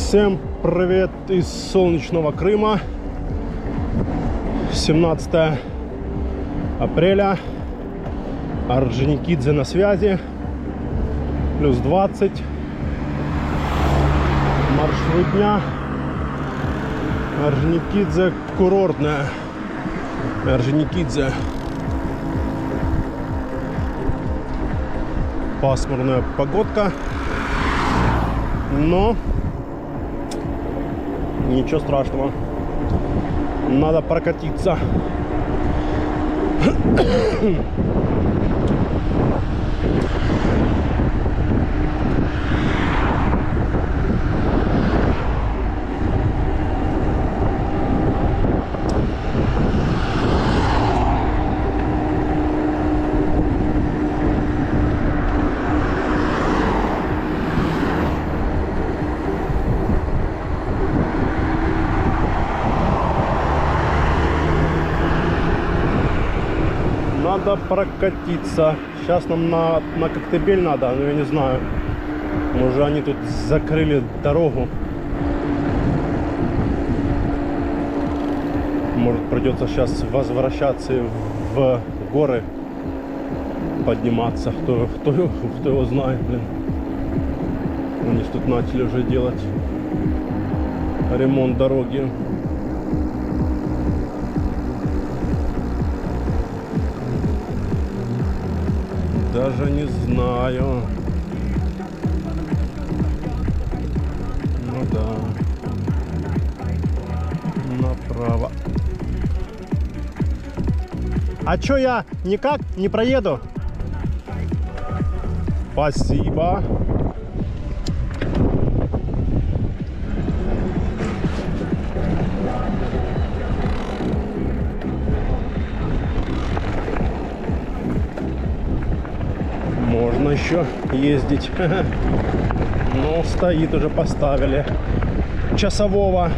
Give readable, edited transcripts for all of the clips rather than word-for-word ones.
Всем привет из солнечного Крыма. 17 апреля. Орджоникидзе на связи. Плюс 20. Маршрут дня. Орджоникидзе курортная. Орджоникидзе. Пасмурная погодка. Но ничего страшного. Надо прокатиться. Надо прокатиться. Сейчас нам на Коктебель надо, но я не знаю. Может, они тут закрыли дорогу. Может, придется сейчас возвращаться в горы, подниматься. Кто его знает, блин. Они тут начали уже делать ремонт дороги. Даже не знаю. Ну да. Направо. А чё я никак не проеду? Спасибо. Можно еще ездить. Но стоит, уже поставили часового.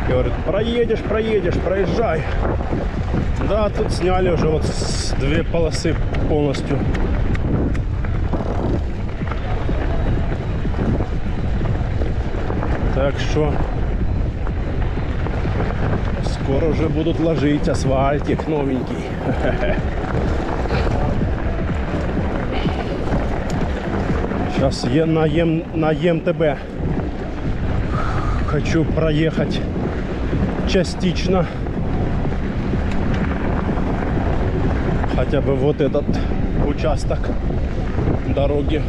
Говорит, проедешь, проезжай. Да, тут сняли уже вот две полосы полностью. Так что скоро уже будут ложить асфальтик новенький. Сейчас я на ЕМТБ хочу проехать частично. Хотя бы вот этот участок дороги.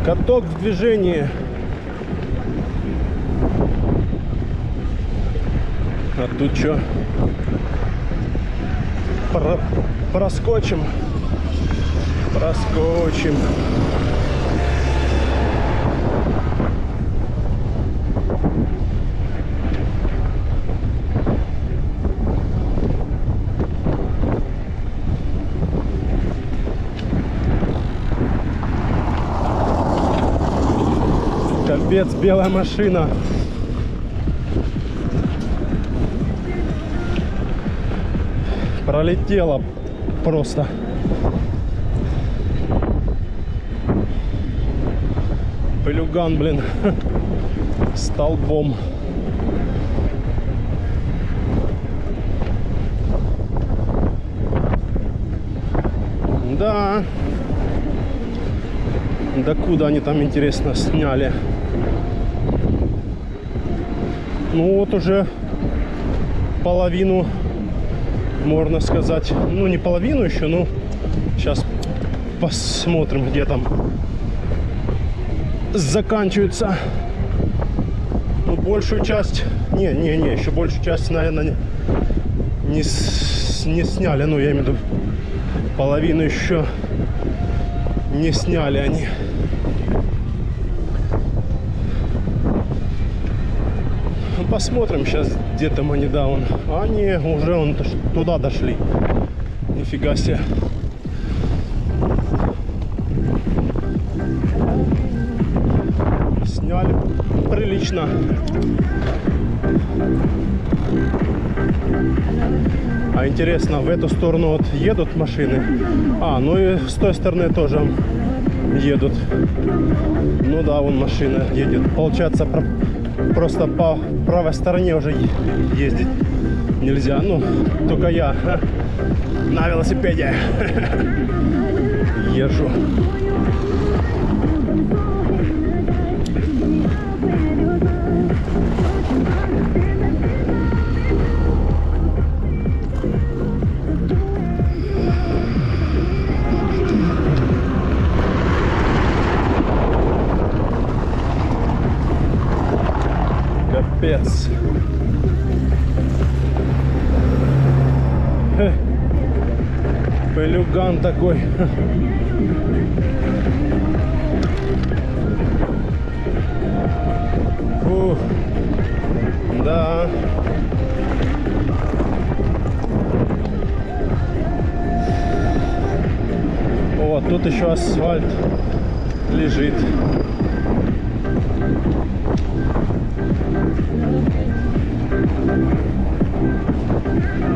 Каток в движении. А тут что? Проскочим. Капец, белая машина. Пролетела просто. Пелюган, блин, столбом. Да. Докуда они там, интересно, сняли? Ну вот уже половину, можно сказать, ну не половину еще, но сейчас посмотрим, где там заканчивается. большую часть... Не, еще большую часть, наверное, не не сняли, ну я имею в виду, половину еще не сняли они. Посмотрим сейчас, где там они, да, вон. Они уже вон туда дошли. Нифига себе. Сняли прилично. А интересно, в эту сторону вот едут машины? А, ну и с той стороны тоже едут. Ну да, вон машина едет. Получается, просто по правой стороне уже ездить нельзя. Ну, только я на велосипеде езжу. Капец. Пелюган такой. Фух. Да. Вот тут еще асфальт лежит.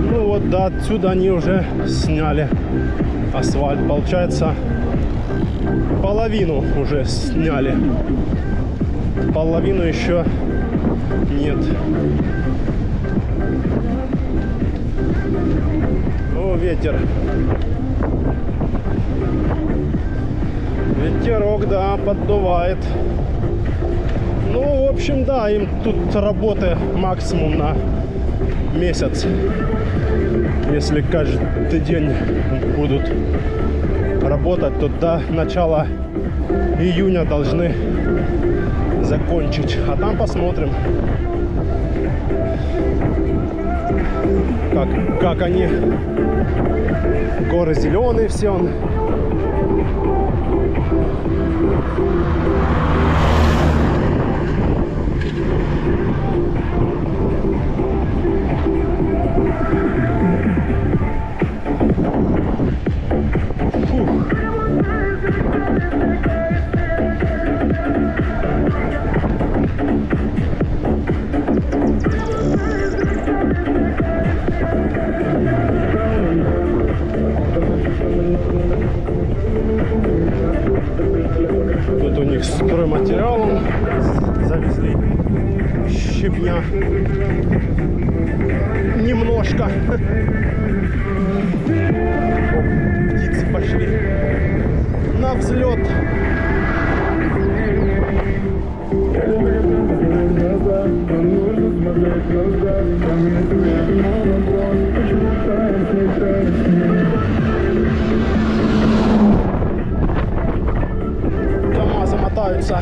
Ну вот до отсюда они уже сняли асфальт. Получается, половину уже сняли. Половину еще нет. О, ветер. Ветерок, да, поддувает. Ну, в общем, да, им тут работы максимум на месяц. Если каждый день будут работать, то до начала июня должны закончить. А там посмотрим, как они. Горы зеленые все. Тут у них стройматериалом завезли щебня. Немножко. О, птицы пошли на взлет. КамАЗы мотаются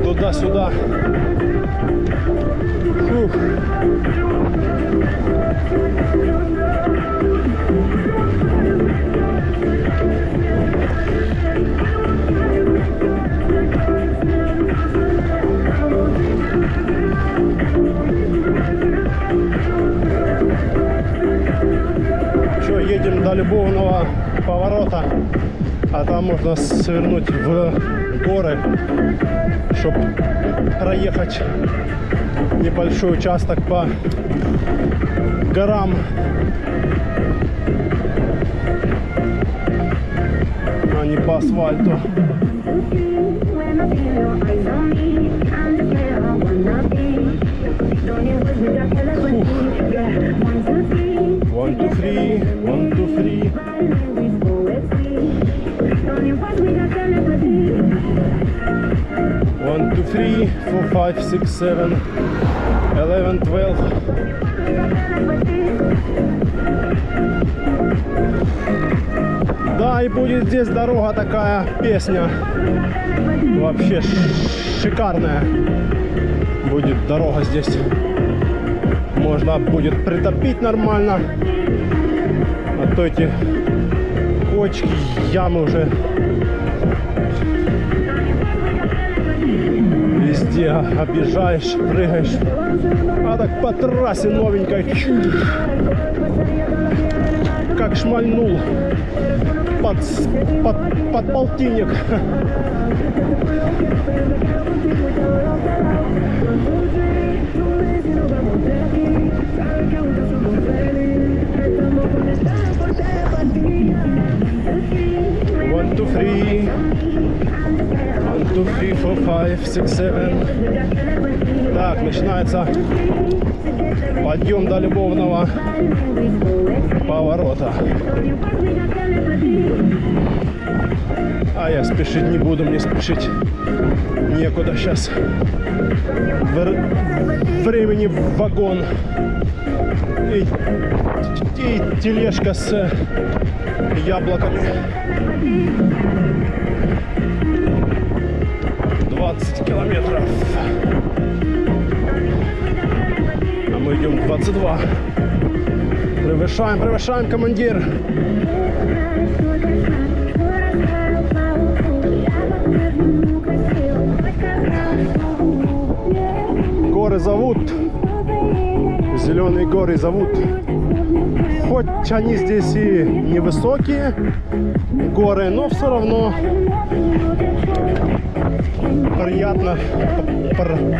туда-сюда. Фух. Что, едем до любовного поворота, а там можно свернуть в горы, чтобы проехать небольшой участок по горам, а не по асфальту. One, two, three, 1, 2, 3, 4, 5, 6, 7, 11, 12. Да, и будет здесь дорога такая, песня. Вообще шикарная будет дорога здесь. Можно будет притопить нормально. то эти кочки, ямы уже везде объезжаешь, прыгаешь. А так по трассе новенькой, как шмальнул под полтинник. One, two, three. 1, 2, 3, 4, 5, 6, 7. Так, начинается подъем до любовного поворота. А я спешить не буду, мне спешить некуда сейчас. Времени в вагон. И тележка с яблоками. 20 километров. А мы идем 22. Превышаем, командир. Горы зовут. Зеленые горы зовут. Хоть они здесь и невысокие горы, но все равно приятно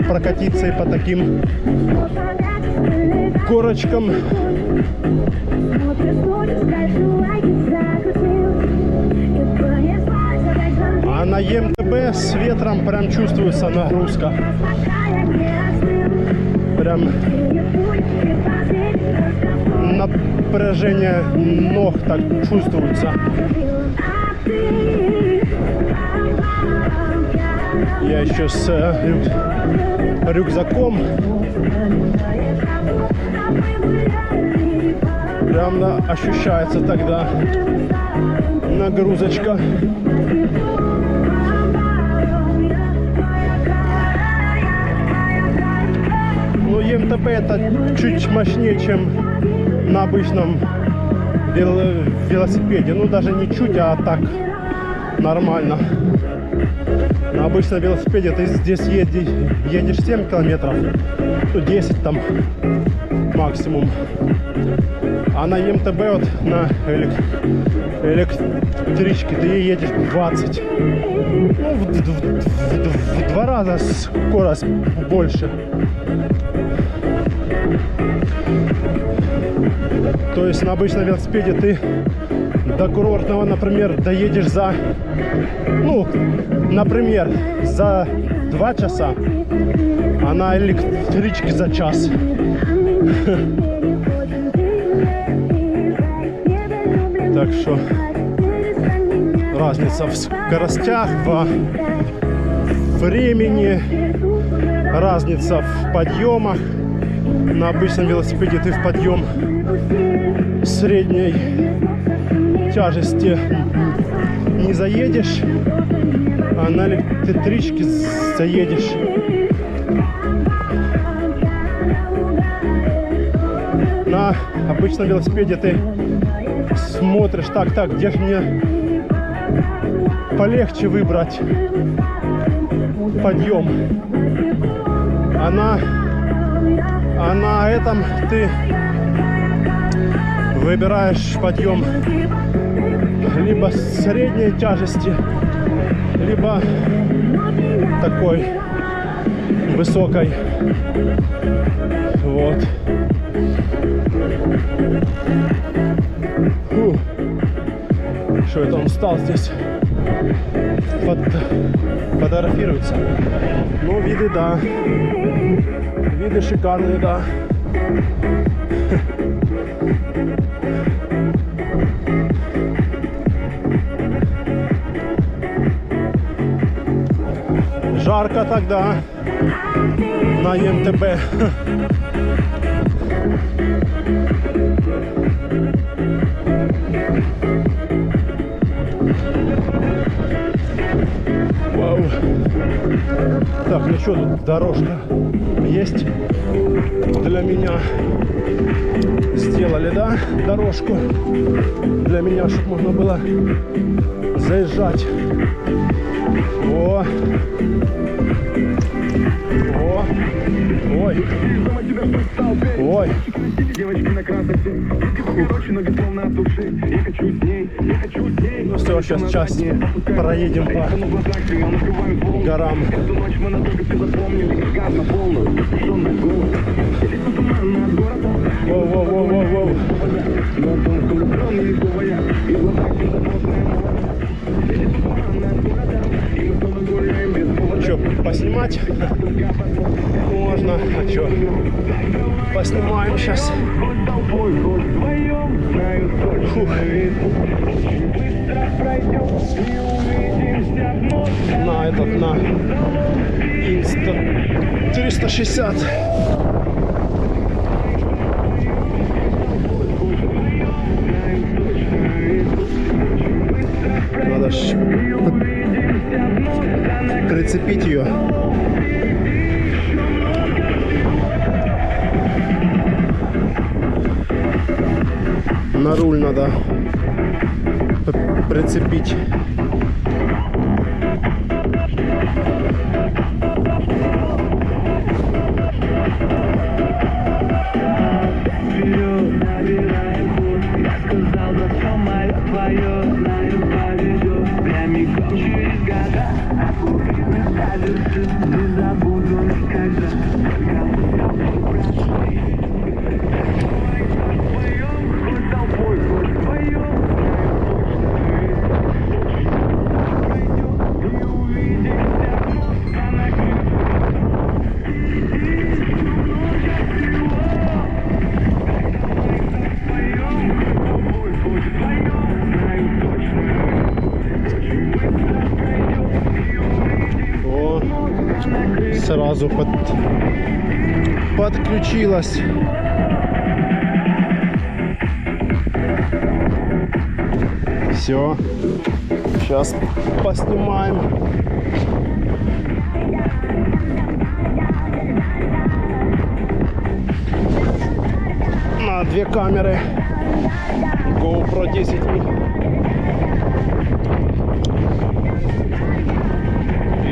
прокатиться и по таким горочкам. А на МТБ с ветром прям чувствуется нагрузка. Прям напряжение ног так чувствуется. Я еще с рюкзаком. Прям ощущается тогда нагрузочка. Ну, МТБ это чуть мощнее, чем на обычном велосипеде. Ну, даже не чуть, а так нормально. На обычном велосипеде ты здесь едешь 7 километров, ну 10 там максимум. А на МТБ вот на электричке ты едешь 20. Ну, в 2 раза скорость больше. То есть на обычном велосипеде ты до курортного, например, доедешь за, ну, например, за 2 часа, а на электричке за час. Так что разница в скоростях, во времени, разница в подъемах. На обычном велосипеде ты в подъем средней тяжести не заедешь, а на электричке заедешь. На обычном велосипеде ты смотришь, так, где же мне полегче выбрать подъем. А на этом ты выбираешь подъем либо средней тяжести, либо такой высокой. Вот. Фу. Что это он стал здесь? Фотографируется. Ну, виды, да. Виды шикарные, да. Жарко тогда на МТБ. Вау. Так, ну что тут, дорожка есть? для меня сделали, да, дорожку для меня, чтобы можно было заезжать. О! О! Ой! Ой! Ну все, сейчас часть проедем по горам. Воу-воу-воу-воу-воу. Че, поснимать? Можно. А че? Поснимаем сейчас. Фух. На этот, на Insta 360. Надо ж прицепить ее. На руль надо прицепить. Сразу подключилась. Все. Сейчас поснимаем. На 2 камеры. GoPro 10.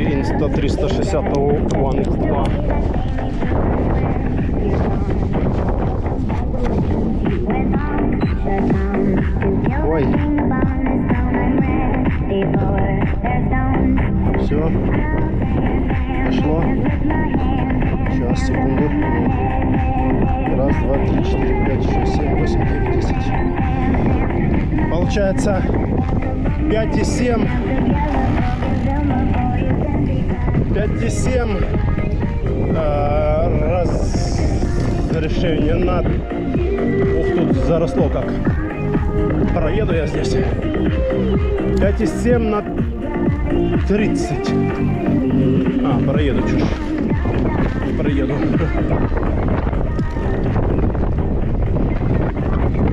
Insta 360 One X2. Ой. Все. Пошло. Сейчас, секунду. Раз, два, три, 4, 5, 6, 7, 8, 9, 10. Получается 5,7. 5,7 разрешение на... Ух, тут заросло как. Проеду я здесь. 5,7 на 30. Проеду чуть. Проеду.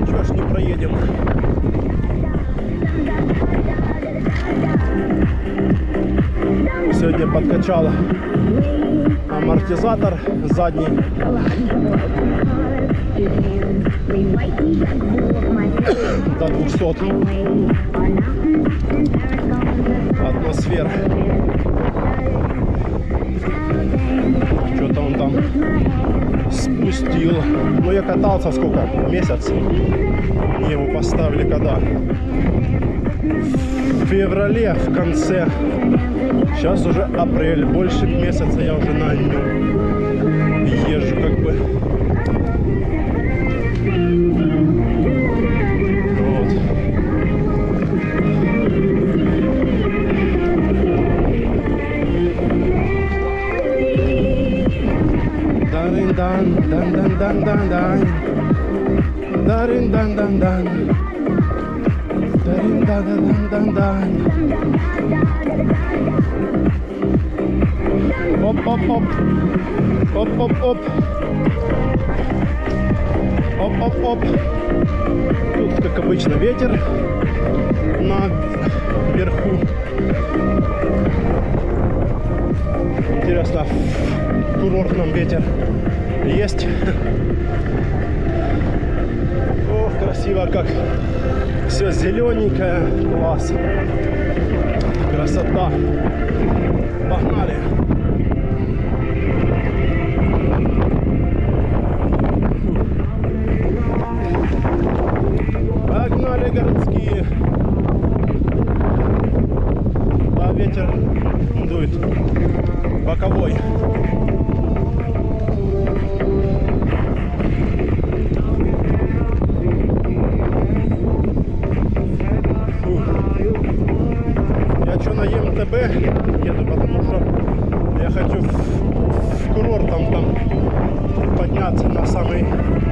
Чего ж не проедем? Сегодня подкачал амортизатор задний. До 200 атмосфер. Что-то он там спустил. Ну, я катался сколько? Месяц. Мне его поставили когда? В феврале, в конце. Сейчас уже апрель. Больше месяца я уже на нем езжу как бы. Вот. Дан-дан-дан-дан-дан-дан. Дан-дан-дан-дан. Дан-дан-дан-дан-дан. Оп-оп-оп. Оп-оп-оп. Оп-оп-оп. Тут, как обычно, ветер наверху. Интересно, в курортном ветер есть. Ох, красиво как. Все зелененькое. Класс. Красота. Погнали. Погнали, городские. Да, ветер дует боковой. Я что, на ЕМТБ еду, потому что я хочу в курорт там подняться на самый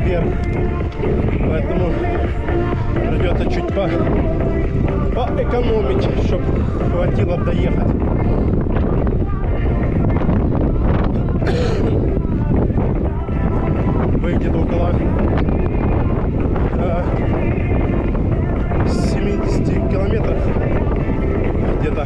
верх. Поэтому придется чуть поэкономить, чтобы хватило доехать. Выйдет около 70 километров где-то.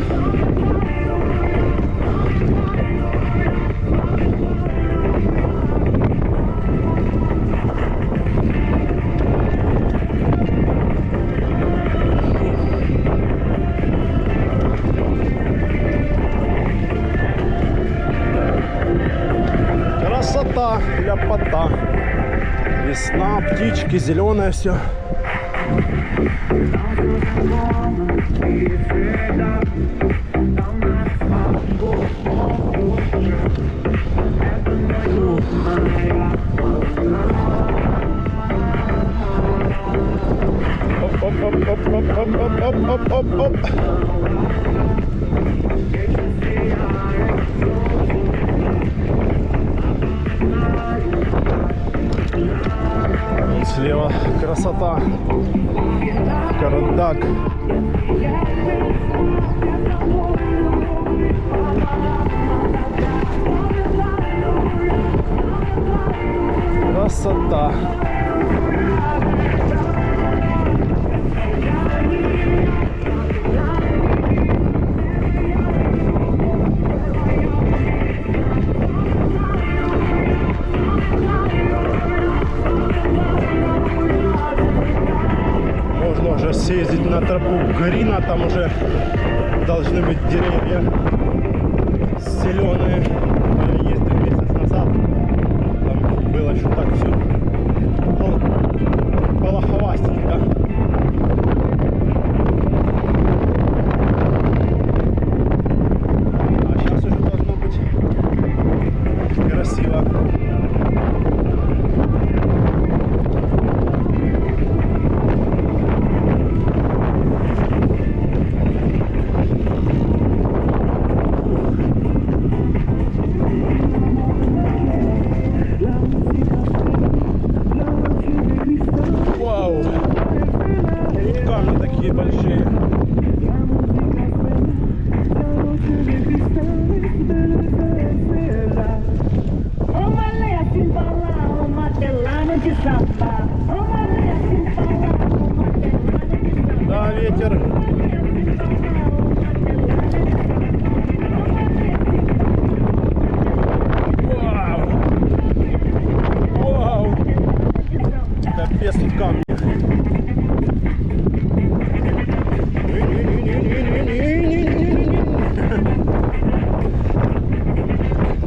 Красота, ляпота. Весна, птички, зеленое все. Оп-оп-оп-оп-оп-оп-оп-оп-оп. Слева красота. Карадак. Красота. Можно уже съездить на тропу Грина, там уже должны быть деревья зеленые. Я ездил месяц назад, там было еще так все полоховастенько. А сейчас уже должно быть красиво. Да, ветер. Вау! Вау! Капец, тут камни.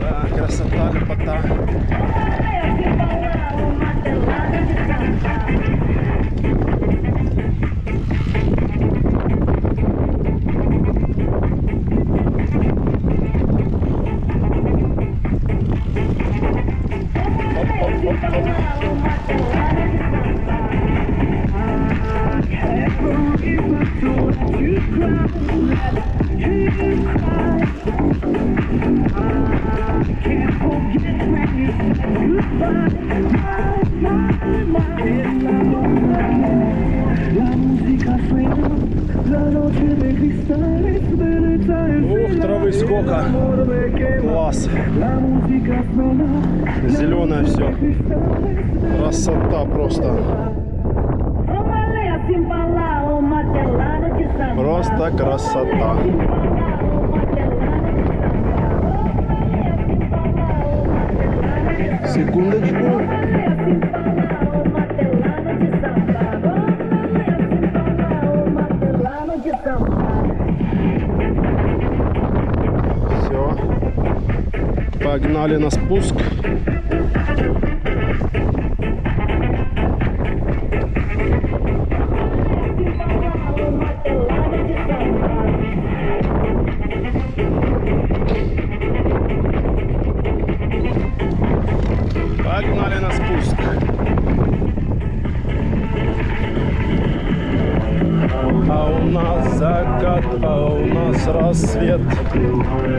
Да, красота, лепота. Ух, травы сколько. Класс. Зеленое все. Красота просто. Просто красота. Секундочку. Все. Погнали на спуск. Погнали на спуск. А у нас закат, а у нас рассвет.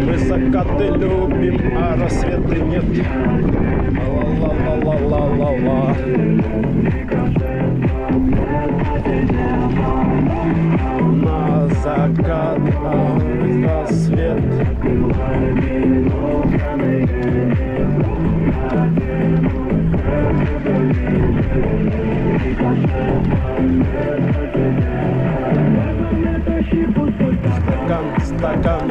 Мы закаты любим, а рассветы нет. Ла-ла-ла-ла-ла-ла-ла. На закат, а рассвет. Стакан,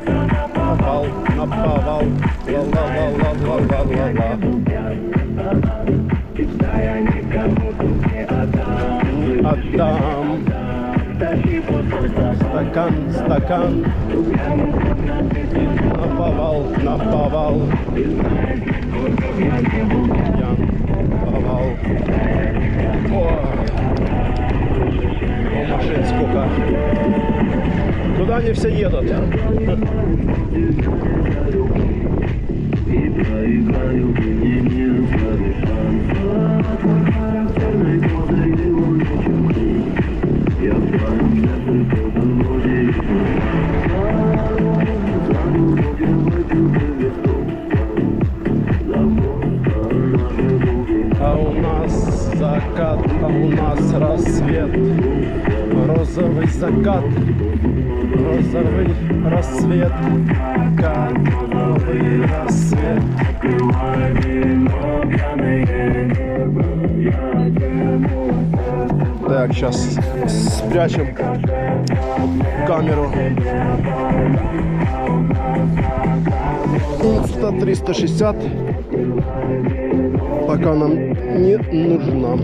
наповал, наповал, ла-ла-ла-ла-ла-ла-ла-ла. Отдам. Стакан, наповал, наповал. Я наповал. О, машин сколько. Куда они все едут? А у нас закат, а у нас рассвет. Розовый закат, розовый рассвет, розовый рассвет. Так, сейчас спрячем камеру. 360 пока нам не нужна.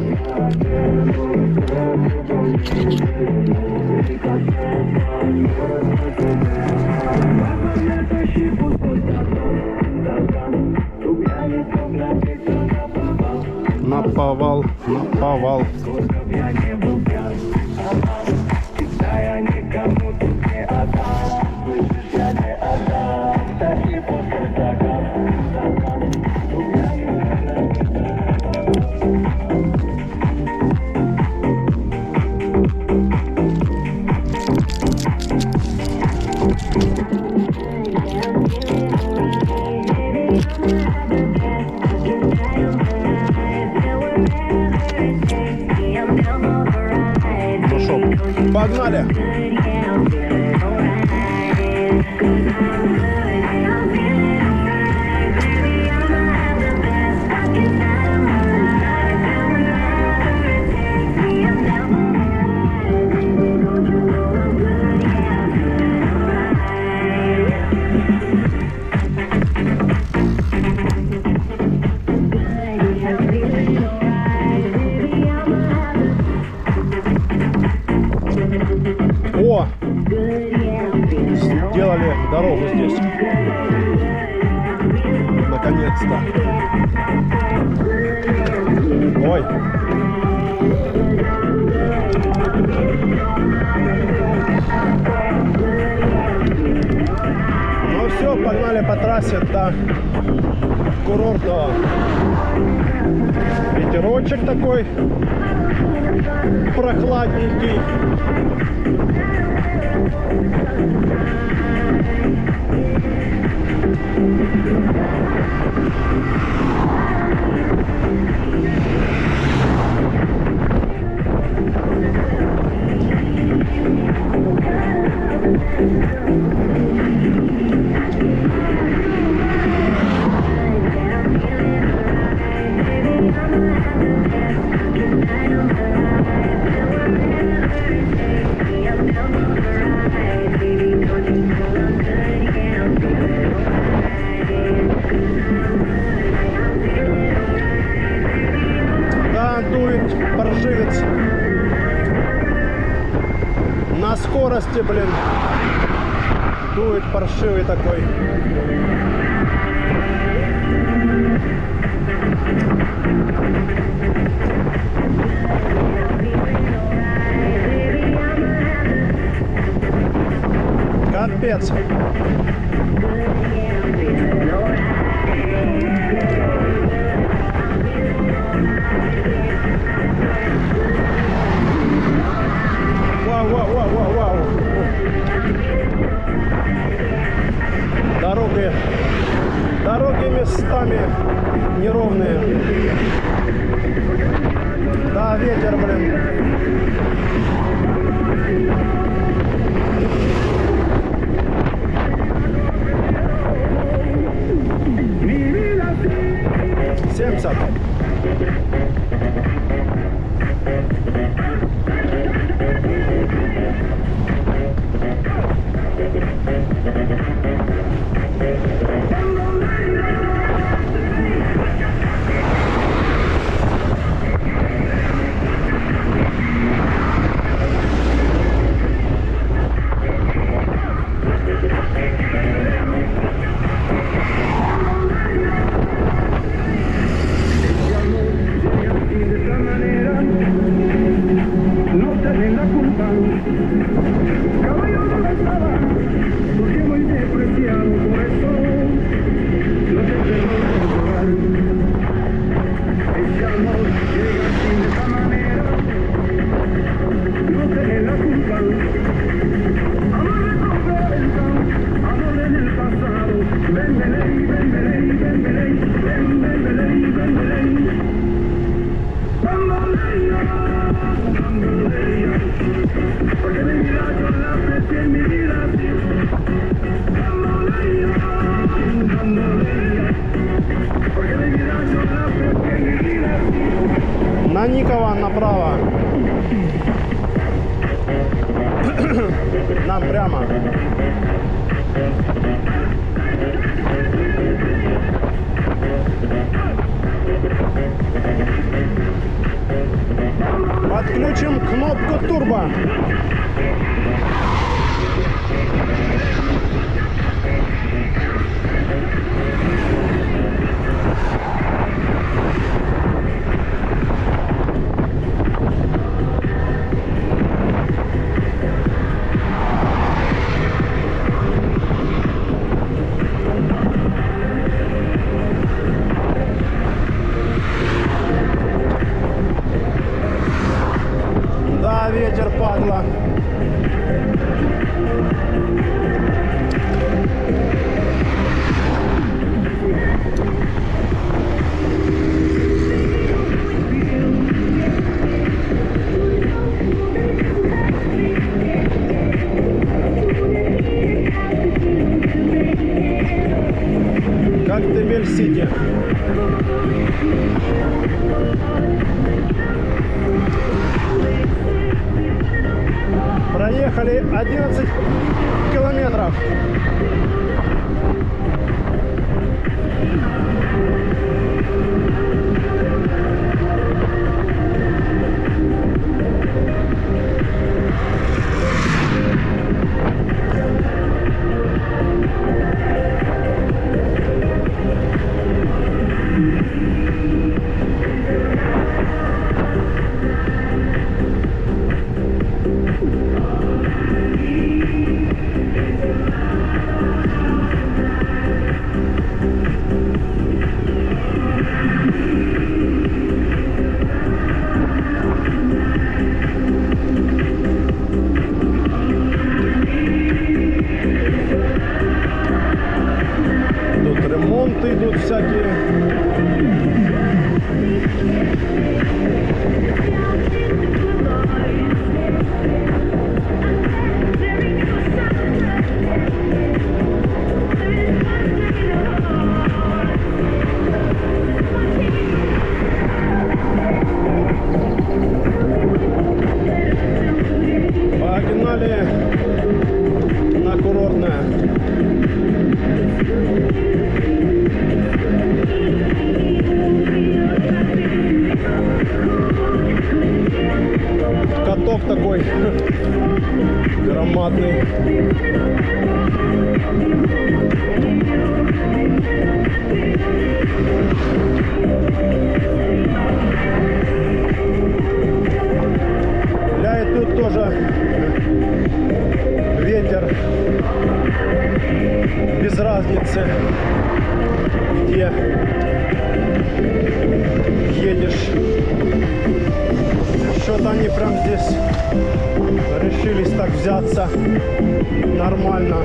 Наповал, наповал. Ну что, погнали! О! Сделали дорогу здесь. Наконец-то. Ой. Ну все, погнали по трассе до курортного. Ветерочек такой прохладненький. на скорости, блин. Дует паршивый такой. Капец. Вау. Дороги местами неровные. Да, ветер, блин. Семьдесят. На Никова направо. Нам прямо. Подключим кнопку турбо. Ветер, падла. Коктебель-Сити. Проехали 11 километров. Каток такой громадный. Бля, и тут тоже ветер. Без разницы, где едешь. Что-то они прям здесь решились так взяться нормально.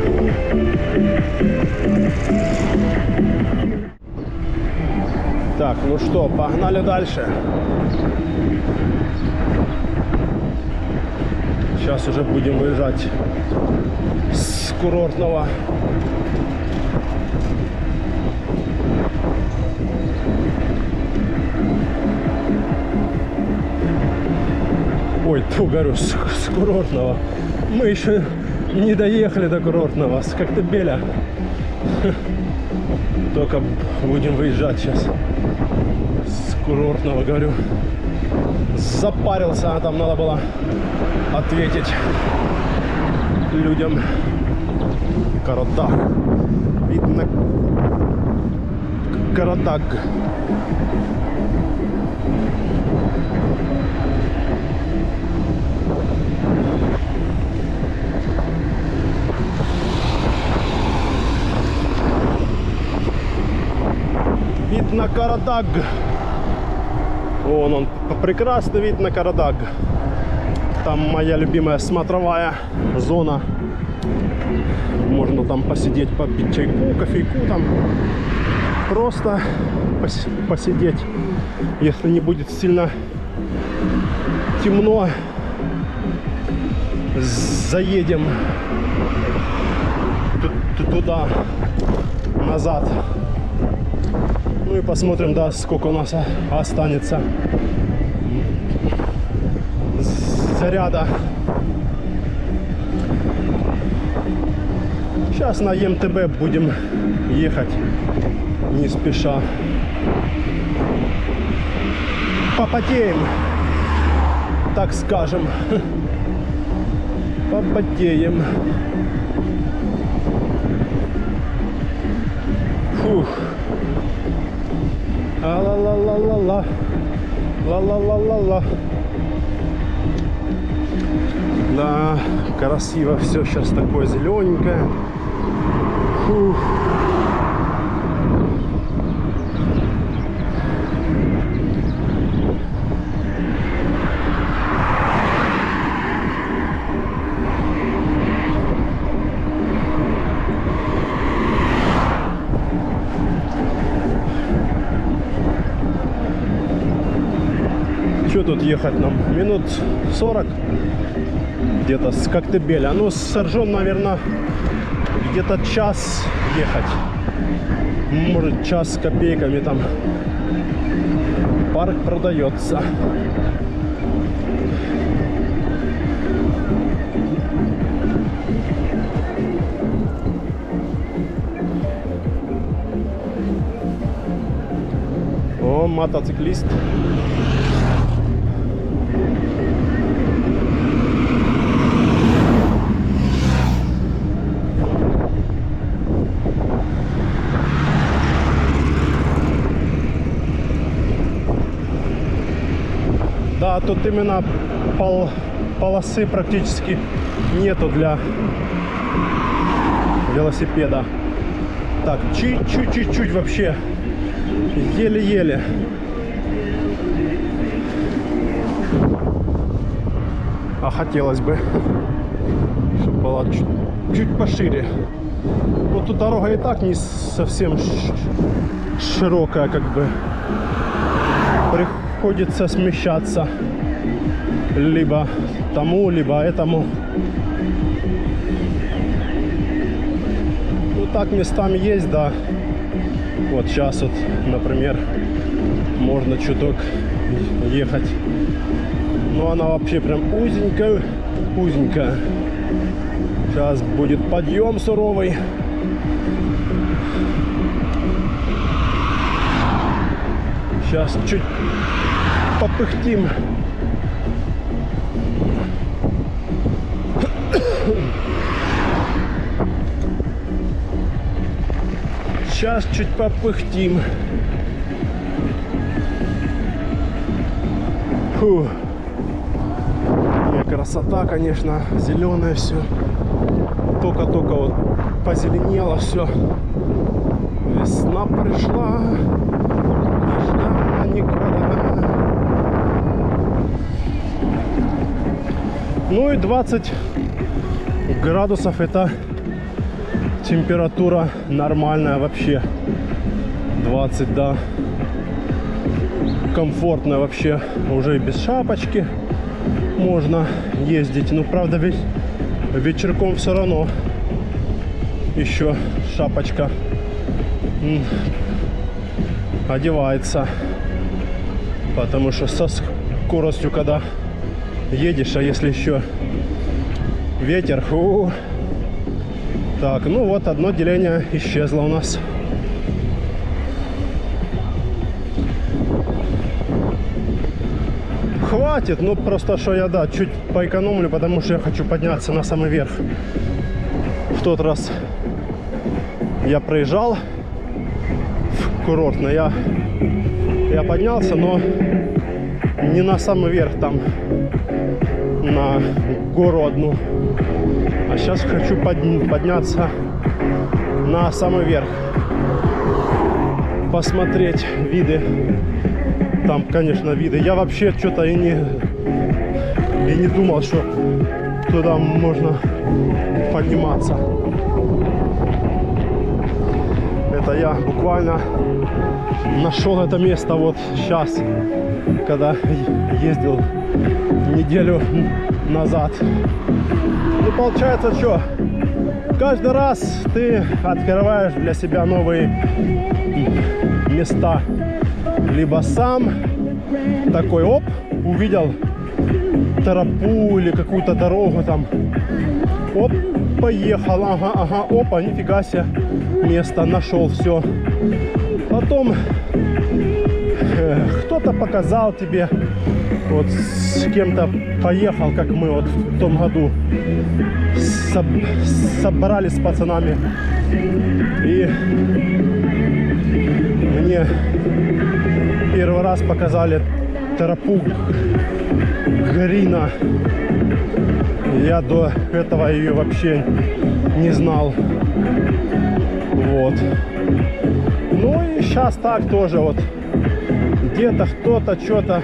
Так, ну что, погнали дальше. Сейчас уже будем выезжать с курортного. Ой, тьфу, говорю, с курортного. Мы еще не доехали до курортного, с Коктебеля. Только будем выезжать сейчас с курортного, говорю. Запарился, а там надо было ответить людям. Карадаг. Видно Карадаг. Вид на Карадаг. Вон он, прекрасный вид на Карадаг. Там моя любимая смотровая зона. Можно там посидеть, попить чайку, кофейку там. Просто посидеть, если не будет сильно темно. Заедем туда, назад. Ну и посмотрим, да, сколько у нас останется заряда. Сейчас на МТБ будем ехать не спеша. Попотеем, так скажем. Попотеем. Фух. А-ла-ла-ла-ла-ла. Ла-ла-ла-ла-ла. Да, красиво все сейчас такое зелененькое. Фух. Что тут ехать нам? Минут 40 где-то с Коктебеля. Ну, с Сержон, наверное, где-то час ехать. Может, час с копейками там. Парк продается. О, мотоциклист. Да, тут именно полосы практически нету для велосипеда. Так, чуть-чуть вообще. Еле-еле. А хотелось бы, чтобы была чуть пошире. Вот тут дорога и так не совсем широкая, как бы. Приходится смещаться либо тому, либо этому. Ну так местами есть, да. Вот сейчас вот, например, можно чуток ехать. Но она вообще прям узенькая. Сейчас будет подъем суровый. Сейчас чуть попыхтим. Сейчас чуть попыхтим. Фу. Красота, конечно, зеленое все. Только-только вот позеленело все. Весна пришла. Нежданно никогда. Ну и 20 градусов это температура нормальная вообще. 20, да. Комфортно вообще. Уже и без шапочки можно ездить. Ну, правда, ведь вечерком все равно еще шапочка одевается. Потому что со скоростью, когда едешь, а если еще ветер, фу. Так, ну вот одно деление исчезло у нас. Хватит, ну просто что я, да, чуть поэкономлю, потому что я хочу подняться на самый верх. В тот раз я проезжал в курортно, я поднялся, но не на самый верх, там на гору одну. А сейчас хочу подняться на самый верх, посмотреть виды. Там, конечно, виды. Я вообще что-то и не думал, что туда можно подниматься. Это я буквально нашел это место вот сейчас, когда ездил неделю назад. Ну, получается, что каждый раз ты открываешь для себя новые места. Либо сам такой, оп, увидел тропу или какую-то дорогу там, оп, поехал, ага, опа, нифига себе, место нашел, все. Потом кто-то показал тебе, вот с кем-то поехал, как мы вот в том году собрались с пацанами, и мне первый раз показали тропу Грина. Я до этого ее вообще не знал. Вот. Ну и сейчас так тоже вот. Где-то кто-то что-то.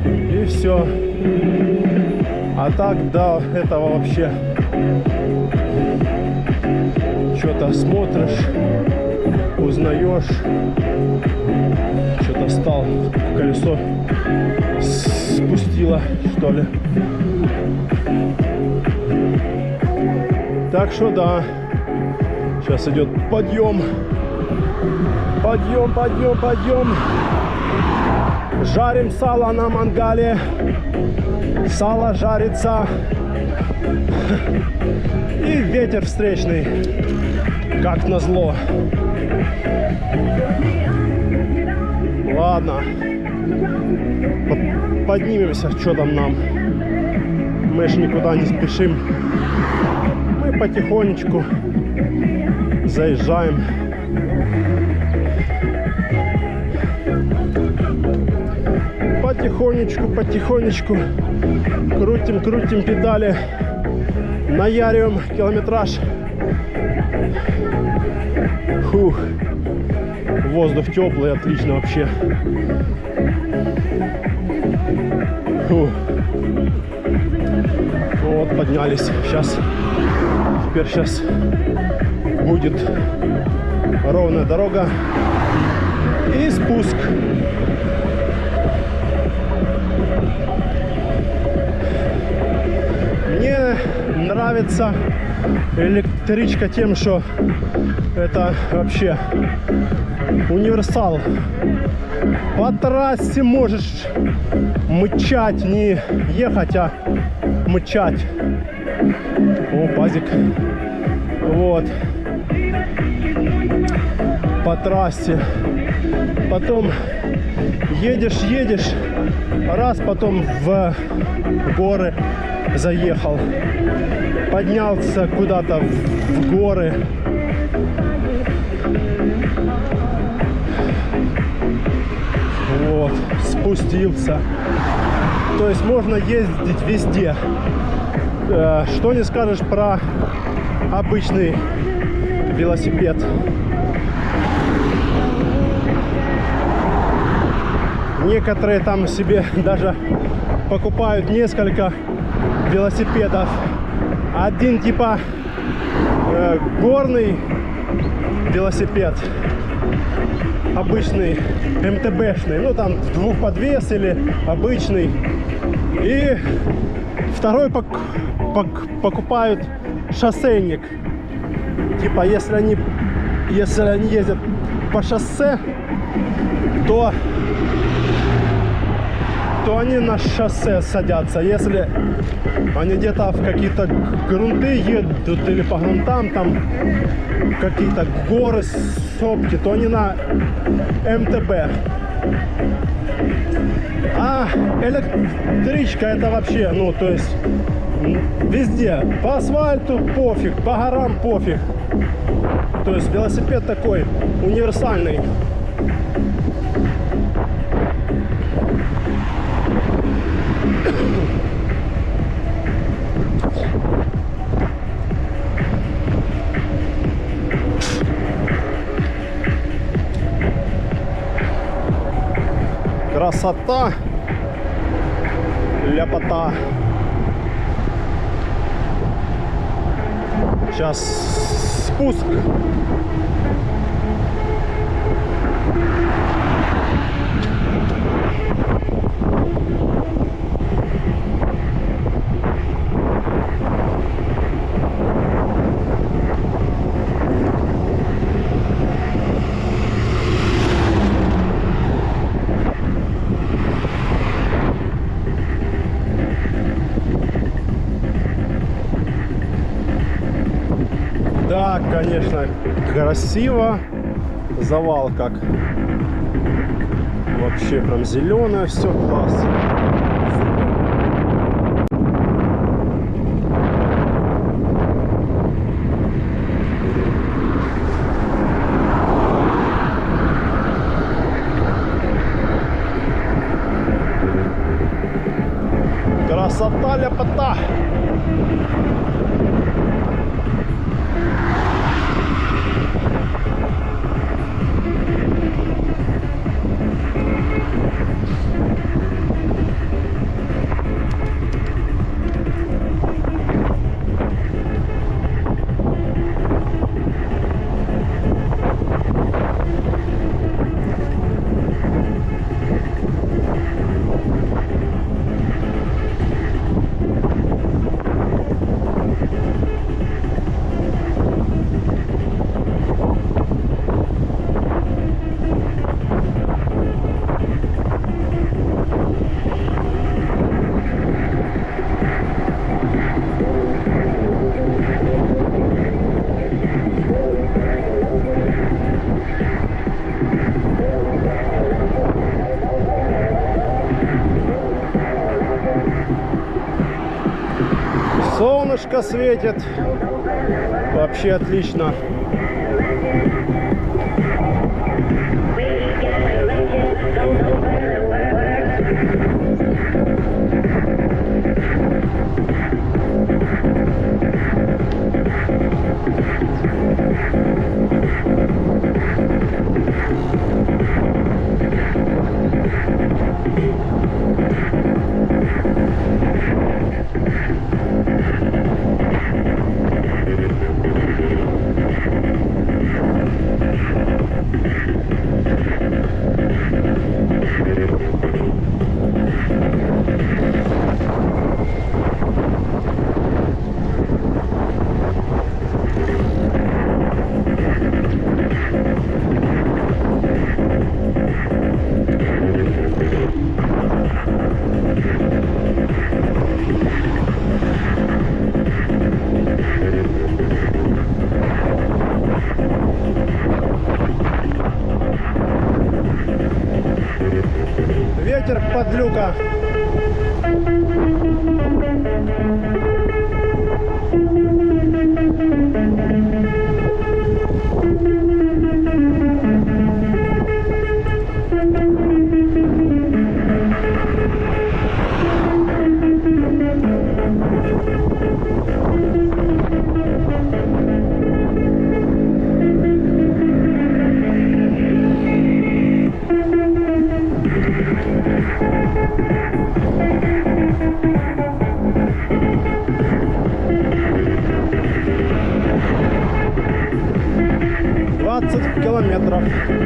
И все. А так до этого вообще что-то смотришь, узнаешь. Что-то стал, колесо спустило, что ли. Так что да, сейчас идет подъем. Подъем. Жарим сало на мангале. Сало жарится. И ветер встречный, как назло. Ладно, поднимемся, что там нам. Мы ж никуда не спешим. Мы потихонечку заезжаем. Потихонечку крутим педали, наяриваем километраж. Фух. Воздух теплый, отлично вообще. Фух. Вот, поднялись. Теперь будет ровная дорога и спуск. Мне нравится электричка тем, что это вообще универсал. По трассе можешь мычать, не ехать, а мычать. О, пазик. Вот. По трассе. Потом едешь, раз, потом в горы заехал. Поднялся куда-то в горы. вот, спустился. То есть можно ездить везде. Что не скажешь про обычный велосипед. Некоторые там себе даже покупают несколько велосипедов. Один типа горный велосипед, обычный, МТБшный, ну там двухподвес или обычный. И второй покупают шоссейник. Типа если они ездят по шоссе, то они на шоссе садятся. Если они где-то в какие-то грунты едут или по грунтам, там какие-то горы, сопки, то они на МТБ. А электричка это вообще, ну то есть везде. По асфальту пофиг, по горам пофиг. То есть велосипед такой универсальный. Красота, ляпота. Сейчас спуск. Да, конечно, красиво. Завал как. Вообще прям зеленое, все классно. Красота, ляпота. Солнышко светит. Вообще отлично. километров.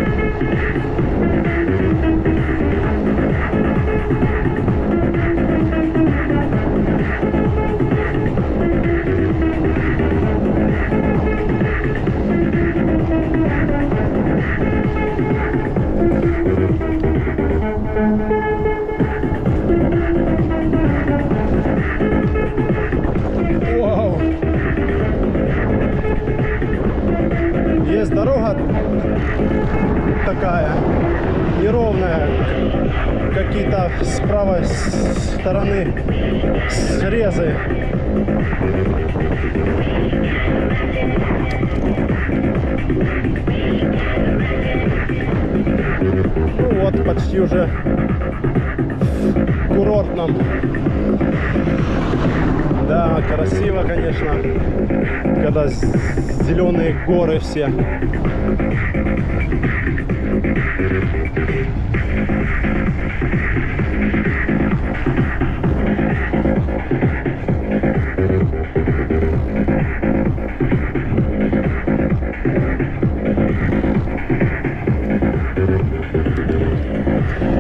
Есть дорога такая неровная, какие-то с правой стороны срезы. Ну вот, почти уже в курортном. Да, красиво, конечно, когда зеленые горы все.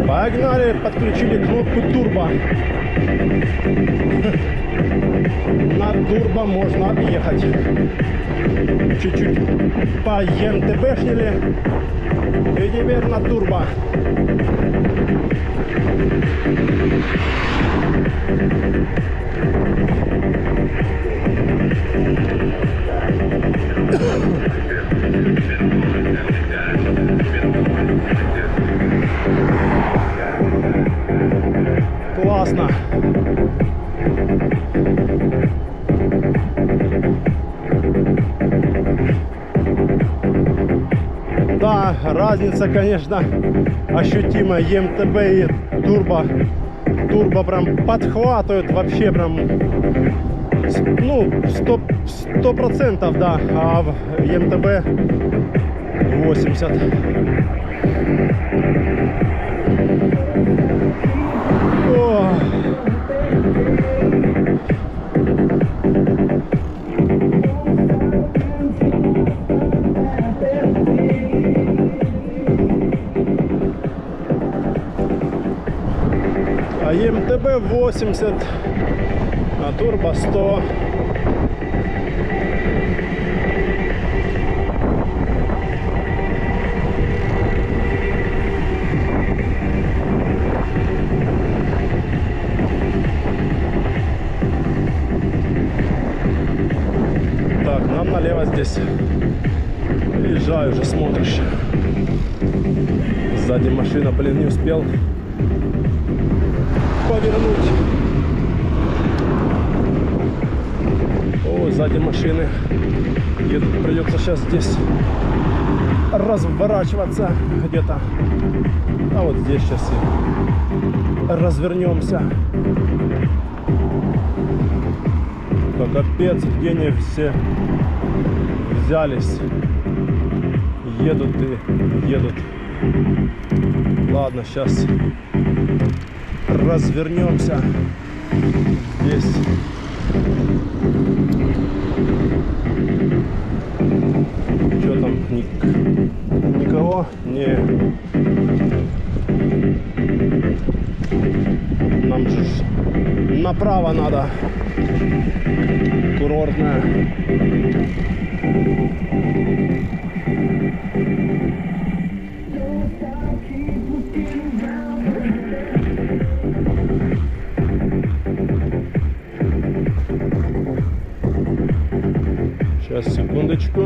Погнали, подключили кнопку турбо. На турбо можно ехать. Чуть-чуть по МТБшнили. И теперь на турбо. Классно. Да, разница, конечно, ощутимая. МТБ и турбо. Турбо прям подхватывает вообще прям, ну, 100%, да, а в МТБ 80%. О! А МТБ 80, а турбо 100. Так, нам налево здесь. Езжай уже, смотришь. Сзади машина, блин, не успел повернуть. О, сзади машины едут. Придется сейчас здесь разворачиваться где-то. А вот здесь сейчас и развернемся. Да капец, где они все взялись. Едут и едут. Ладно, сейчас развернемся здесь. Что там? Никого? Не. Нам же направо надо. Курортная. Сейчас, секундочку.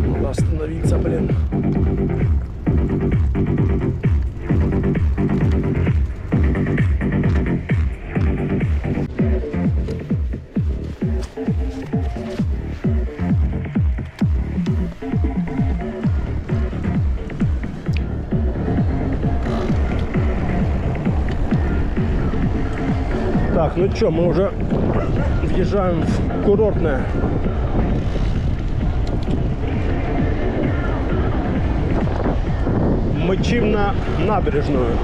Надо остановиться, блин. Так, ну что, мы уже въезжаем в курортное. Мчим на набережную.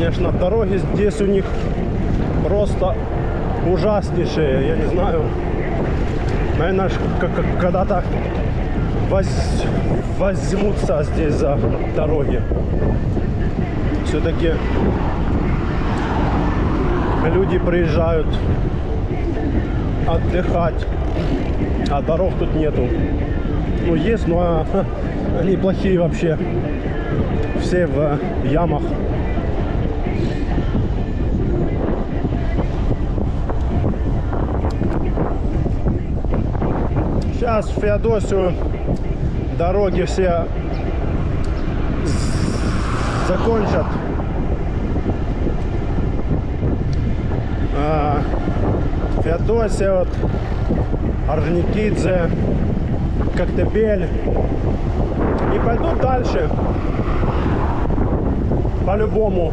конечно, дороги здесь у них просто ужаснейшие. Я не знаю, наверное, когда-то возьмутся здесь за дороги. Все-таки люди приезжают отдыхать, а дорог тут нету. Ну, есть, но они плохие вообще. Все в ямах. Сейчас в Феодосию дороги все закончат. Феодосия, вот, Орджоникидзе, Коктебель. И пойдут дальше. По-любому.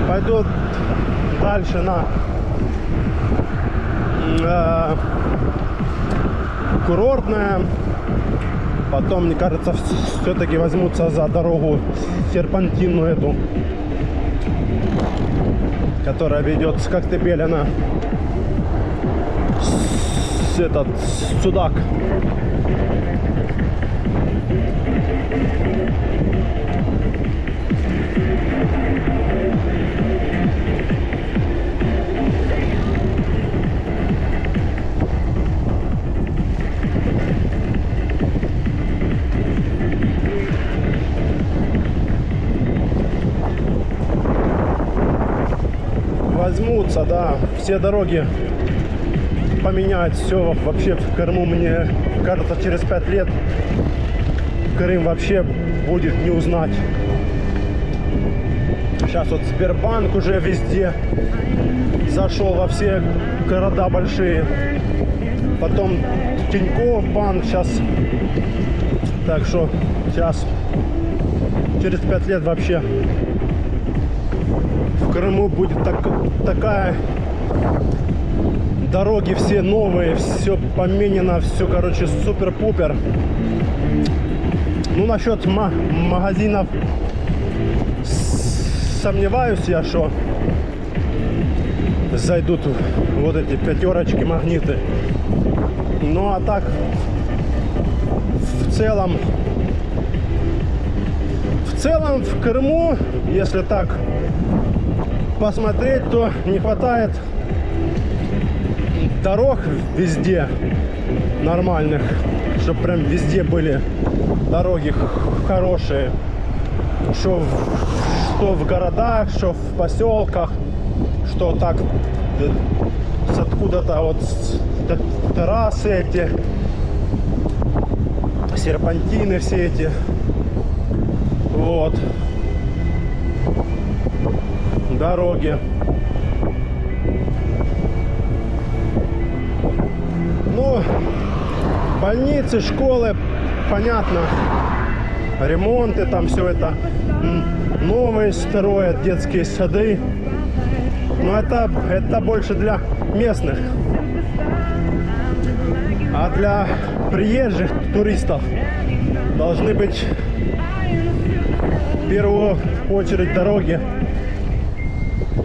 Пойдут дальше на курортная. Потом, мне кажется, все-таки возьмутся за дорогу серпантинную эту, которая ведет с Коктебеля на этот Судак. Возьмутся, да, все дороги поменять, все вообще в Крыму, мне кажется, через 5 лет Крым вообще будет не узнать. Сейчас вот Сбербанк уже везде зашел, во все города большие. Потом Тинькофф банк сейчас. Так что сейчас через 5 лет вообще в Крыму будет такая, дороги все новые, все поменено, все, короче, супер-пупер. Ну, насчет магазинов сомневаюсь я, что зайдут вот эти пятерочки, магниты. Ну, а так, в целом в Крыму, если так посмотреть, то не хватает дорог везде нормальных, чтобы прям везде были дороги хорошие, что в городах, что в поселках, что так с откуда-то вот трассы эти, серпантины все эти, вот, дороги. Ну, больницы, школы, понятно, ремонты, там все это новые строят, детские сады. Но это больше для местных. А для приезжих туристов должны быть в первую очередь дороги,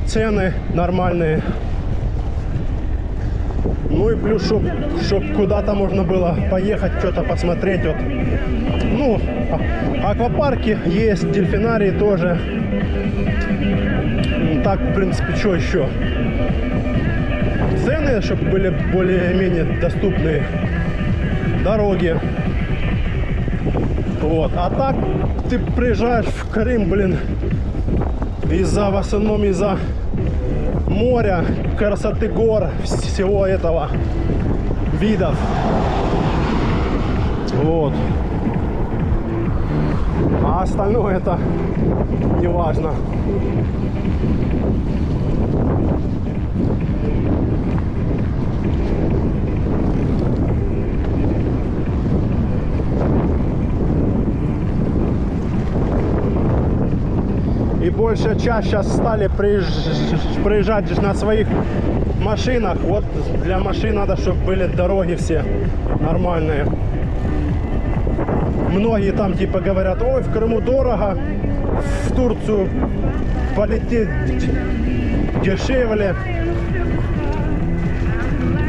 цены нормальные. Ну и плюс, чтоб куда-то можно было поехать, что-то посмотреть. Вот. Ну, аквапарки есть, дельфинарии тоже. Так, в принципе, что еще? Цены, чтобы были более-менее доступные. Дороги. Вот. А так, ты приезжаешь в Крым, блин, в основном из-за моря, красоты гор, всего этого, видов. Вот. А остальное это не важно. И большая часть сейчас стали приезжать на своих машинах. Вот для машин надо, чтобы были дороги все нормальные. многие там типа говорят, ой, в Крыму дорого, в Турцию полететь дешевле,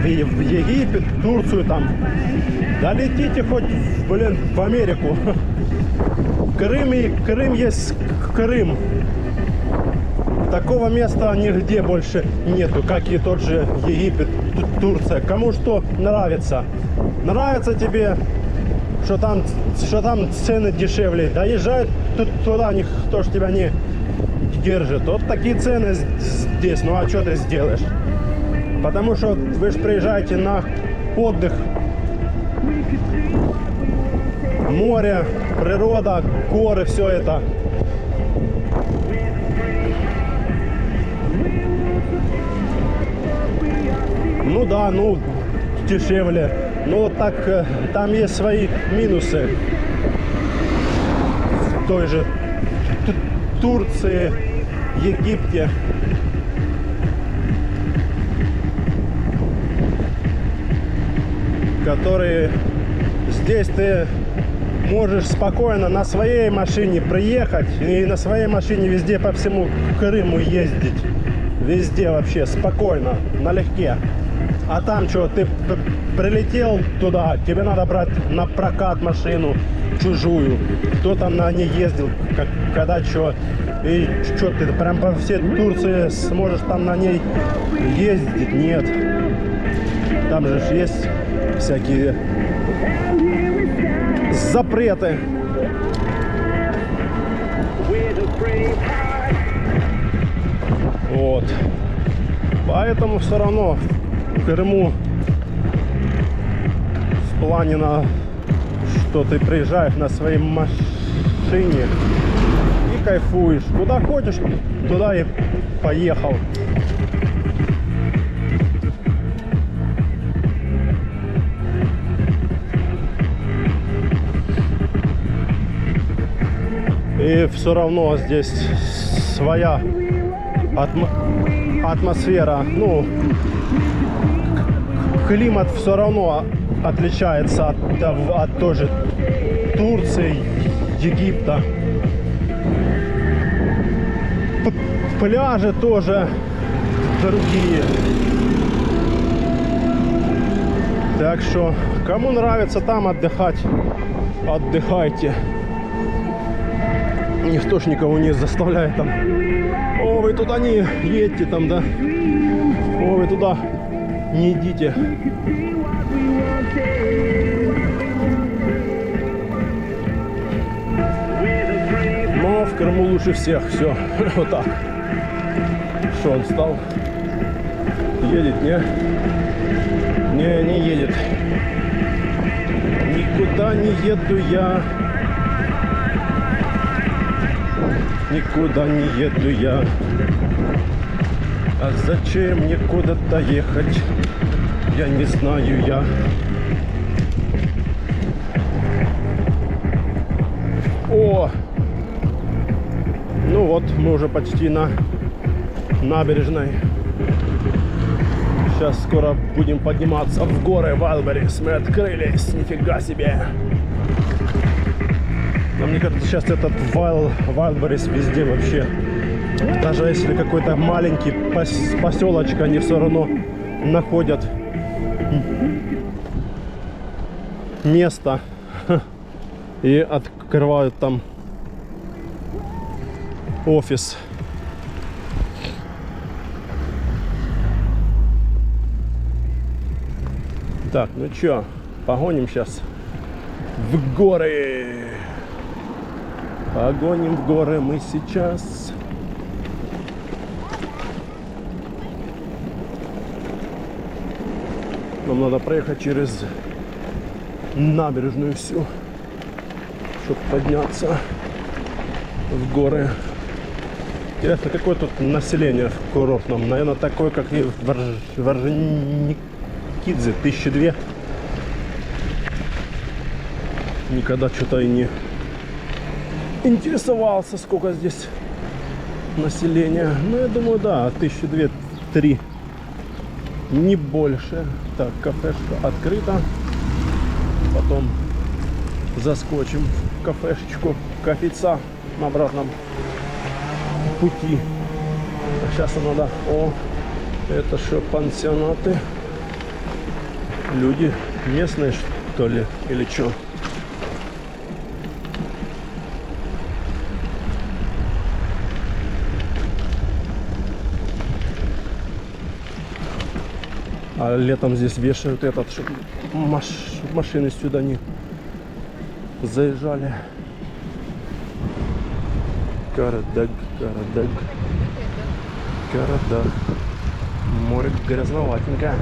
в Египет, Турцию там. Да летите хоть, блин, в Америку. Крым есть Крым. Такого места нигде больше нету, как и тот же Египет, Турция. Кому что нравится. Нравится тебе, что там цены дешевле. Да езжай туда, никто ж тебя не держит. Вот такие цены здесь. Ну а что ты сделаешь? Потому что вы же приезжаете на отдых. Море, природа, горы, все это. Ну да, ну дешевле. Но так там есть свои минусы. В той же Турции, Египте. Которые здесь ты можешь спокойно на своей машине приехать и на своей машине везде по всему Крыму ездить. Везде вообще спокойно, налегке. А там что, ты прилетел туда, тебе надо брать на прокат машину чужую. Кто там на ней ездил, когда что. И что, ты прям по всей Турции сможешь там на ней ездить? Нет. Там же есть всякие запреты. Вот. Поэтому все равно в Крыму в плане на что ты приезжаешь на своей машине и кайфуешь. Куда хочешь, туда и поехал. И все равно здесь своя атмосфера. Ну, климат все равно отличается от той же Турции, Египта. Пляжи тоже другие. Так что, кому нравится там отдыхать, отдыхайте. Никто ж никого не заставляет там. О, вы туда не едьте там, да? О, вы туда не идите. Но в Крыму лучше всех. Все. Вот так. Что он стал? Едет, не? Не едет. Никуда не еду я. Никуда не еду я. А зачем мне куда-то ехать? Я не знаю я. О! Ну вот, мы уже почти на набережной. Сейчас скоро будем подниматься в горы Вайлдберрис. Мы открылись, нифига себе. Но мне кажется, сейчас этот Вайлдберрис везде вообще. Даже если какой-то маленький поселочек, они все равно находят место и открывают там офис. Так, ну чё, погоним сейчас в горы. Погоним в горы мы сейчас. Нам надо проехать через набережную всю, чтобы подняться в горы. Интересно, какое тут население в курортном? Наверное, такое, как и в Орджоникидзе, 1002. Никогда что-то и не интересовался, сколько здесь населения. Ну, я думаю, да, 1002-3. Не больше. Так, кафешка открыта. Потом заскочим в кафешечку кофейца на обратном пути. Сейчас надо... О, это что, пансионаты? Люди местные, что ли, или что? А летом здесь вешают этот, чтобы машины сюда не заезжали. Карадаг, Карадаг, Карадаг. Море грязноватенькое.